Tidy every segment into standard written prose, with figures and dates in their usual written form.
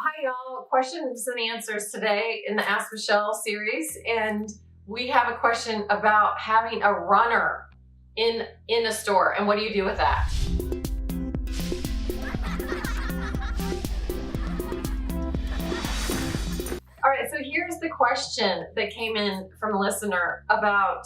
Hi y'all, questions and answers today in the Ask Michelle series, and we have a question about having a runner in a store, and what do you do with that? All right, so here's the question that came in from a listener about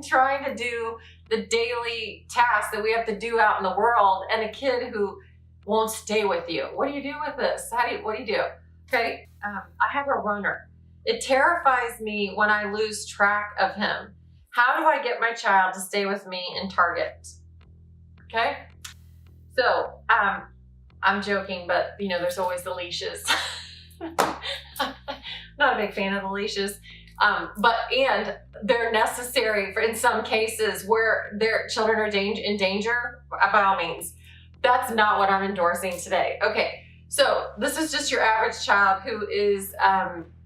trying to do the daily tasks that we have to do out in the world, and a kid who won't stay with you. What do you do with this? What do you do? Okay, I have a runner. It terrifies me when I lose track of him. How do I get my child to stay with me in Target? Okay, so I'm joking, but there's always the leashes. Not a big fan of the leashes, and they're necessary in some cases where their children are in danger, by all means. That's not what I'm endorsing today. Okay, so this is just your average child who is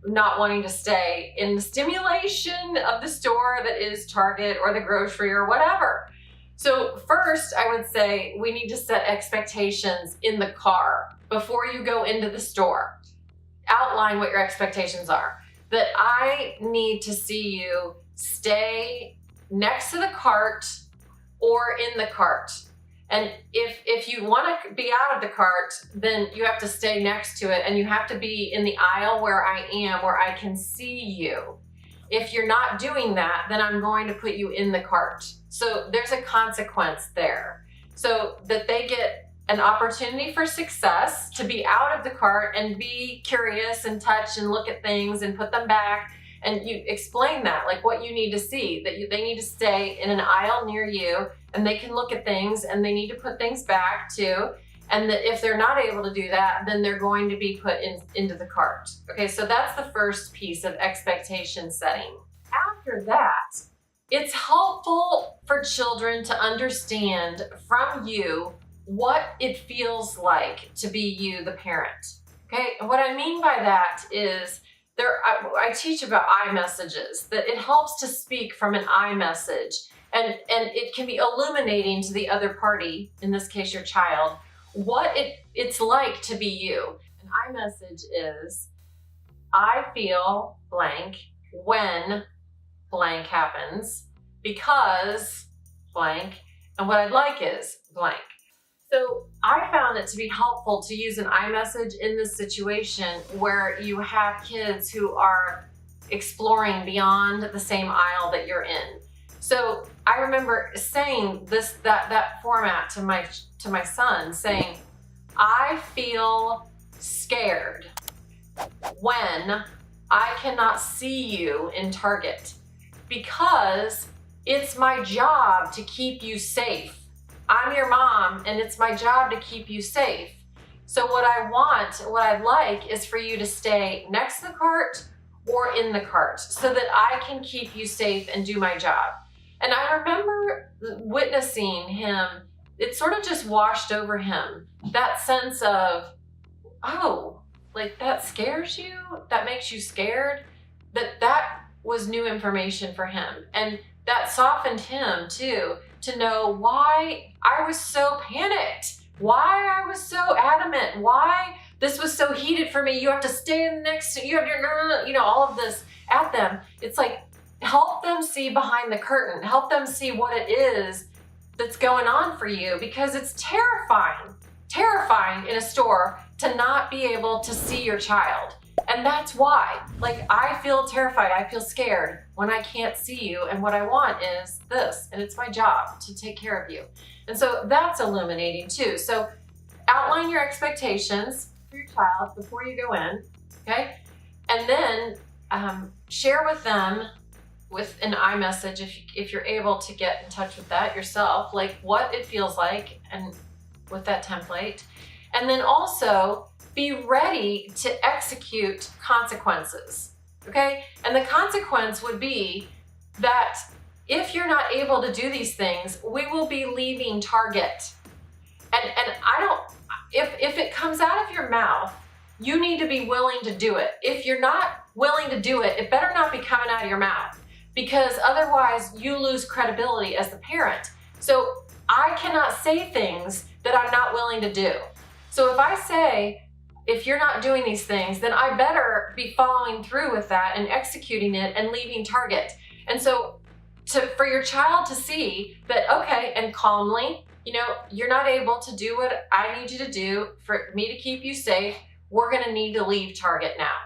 not wanting to stay in the stimulation of the store that is Target or the grocery or whatever. So first, I would say we need to set expectations in the car before you go into the store. Outline what your expectations are. That I need to see you stay next to the cart or in the cart. And if you want to be out of the cart, then you have to stay next to it, and you have to be in the aisle where I am, where I can see you. If you're not doing that, then I'm going to put you in the cart. So there's a consequence there. So that they get an opportunity for success to be out of the cart and be curious and touch and look at things and put them back. And you explain that, like what you need to see, that they need to stay in an aisle near you and they can look at things and they need to put things back too. And that if they're not able to do that, then they're going to be put into the cart. Okay, so that's the first piece of expectation setting. After that, it's helpful for children to understand from you what it feels like to be you, the parent. Okay, and what I mean by that is I teach about iMessages, that it helps to speak from an iMessage, and it can be illuminating to the other party, in this case your child, what it's like to be you. An iMessage is, I feel blank when blank happens because blank, and what I'd like is blank. So I found it to be helpful to use an iMessage in this situation where you have kids who are exploring beyond the same aisle that you're in. So I remember saying that format to my son, saying, I feel scared when I cannot see you in Target because it's my job to keep you safe. I'm your mom, and it's my job to keep you safe. So what I'd like is for you to stay next to the cart or in the cart so that I can keep you safe and do my job. And I remember witnessing him, it sort of just washed over him, that sense of, oh, like that scares you? That makes you scared? That was new information for him. And that softened him too, to know why I was so panicked, why I was so adamant, why this was so heated for me. You have to stay next to, you have your, all of this at them. It's like, help them see behind the curtain, help them see what it is that's going on for you, because it's terrifying in a store to not be able to see your child. And that's why, like, I feel terrified, I feel scared when I can't see you, and what I want is this, and it's my job to take care of you. And so that's illuminating too. So outline your expectations for your child before you go in, okay? And then share with them with an iMessage, if you're able to get in touch with that yourself, like what it feels like, and with that template. And then also be ready to execute consequences, okay? And the consequence would be that if you're not able to do these things, we will be leaving Target. And if it comes out of your mouth, you need to be willing to do it. If you're not willing to do it, it better not be coming out of your mouth, because otherwise you lose credibility as the parent. So I cannot say things that I'm not willing to do. So if I say, if you're not doing these things, then I better be following through with that and executing it and leaving Target. And so for your child to see that, okay, and calmly, you know, you're not able to do what I need you to do for me to keep you safe. We're going to need to leave Target now.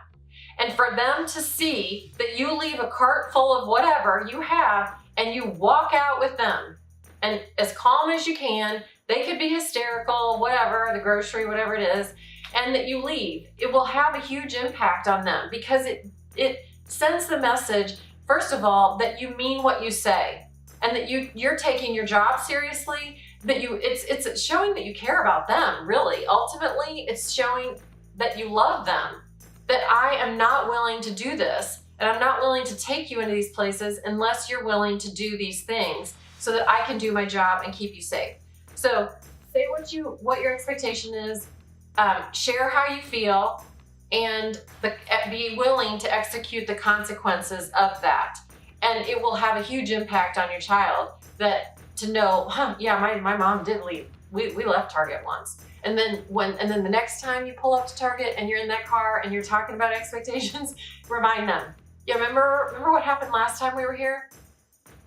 And for them to see that you leave a cart full of whatever you have and you walk out with them, and as calm as you can, they could be hysterical, whatever, the grocery, whatever it is, and that you leave, it will have a huge impact on them, because it sends the message, first of all, that you mean what you say, and that you're taking your job seriously, that it's showing that you care about them, really. Ultimately, it's showing that you love them, that I am not willing to do this, and I'm not willing to take you into these places unless you're willing to do these things so that I can do my job and keep you safe. So say what your expectation is, share how you feel, and be willing to execute the consequences of that. And it will have a huge impact on your child, that to know, yeah, my mom did leave. We left Target once. And then the next time you pull up to Target and you're in that car and you're talking about expectations, remind them. Yeah, remember what happened last time we were here?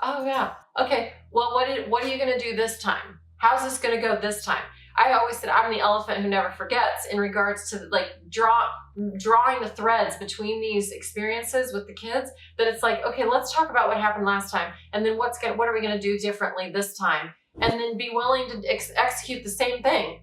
Oh yeah. Okay. Well, what are you going to do this time? How's this going to go this time? I always said I'm the elephant who never forgets, in regards to like drawing the threads between these experiences with the kids. That it's like, okay, let's talk about what happened last time, and then what are we going to do differently this time, and then be willing to execute the same thing.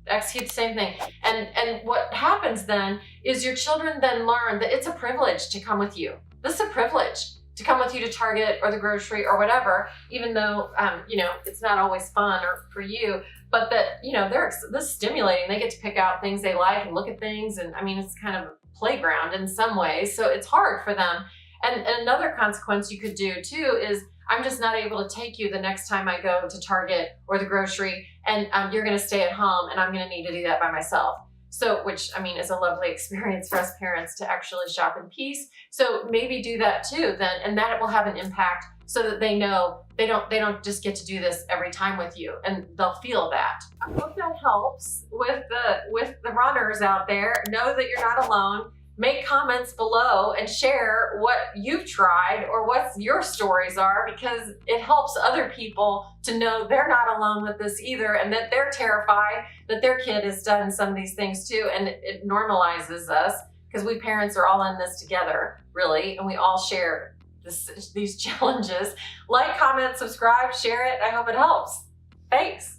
And what happens then is your children then learn that it's a privilege to come with you. This is a privilege to come with you to Target or the grocery or whatever, even though, you know, it's not always fun or for you, but that, you know, this is stimulating. They get to pick out things they like and look at things. And I mean, it's kind of a playground in some ways. So it's hard for them. And another consequence you could do too is, I'm just not able to take you the next time I go to Target or the grocery, and you're going to stay at home, and I'm going to need to do that by myself. So, which, I mean, is a lovely experience for us parents to actually shop in peace. So maybe do that too then, and that will have an impact, so that they know they don't just get to do this every time with you, and they'll feel that. I hope that helps with the runners out there. Know that you're not alone. Make comments below and share what you've tried or what your stories are, because it helps other people to know they're not alone with this either, and that they're terrified that their kid has done some of these things too. And it normalizes us, because we parents are all in this together, really, and we all share these challenges. Like, comment, subscribe, share it. I hope it helps. Thanks.